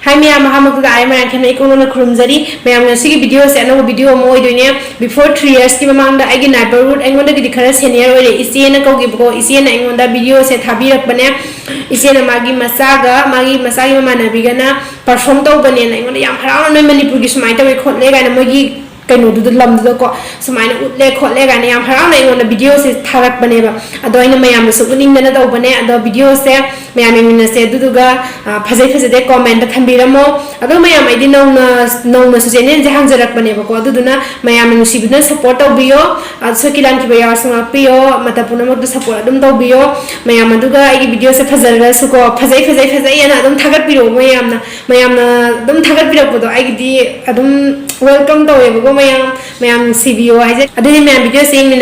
Hi Mayam, I am a Krumzari. Mayam, you see videos and no video more doing before 3 years. Give among the Agin neighborhood and one of the current senior is in a Kogibo, is in a the videos at Habira Pane, is in a Magi Masaga, Magi Masagi Mana Bigana, performed open and young around many Pugish might have a colleague and a Magi. Kanu do lam do ko sumai utle khole ga ne yam harau na ngona video se tharak bane ba ado ina mayam su uning na do bane ado video se mayam min se du ga phajai phajai de comment da thambiramo ado mayam ai di no su jene je hanjarak bane ba ko adu na mayam min si bina support to biyo so kilan ki bayar sama piyo mata puna mo support adum to biyo mayam adu ga ai video se phajal ga su ko phajai ana adum thagat biro mayam na adum thagat biro ko do ai di adum welcome to mayam CBO I said, I didn't video seeing in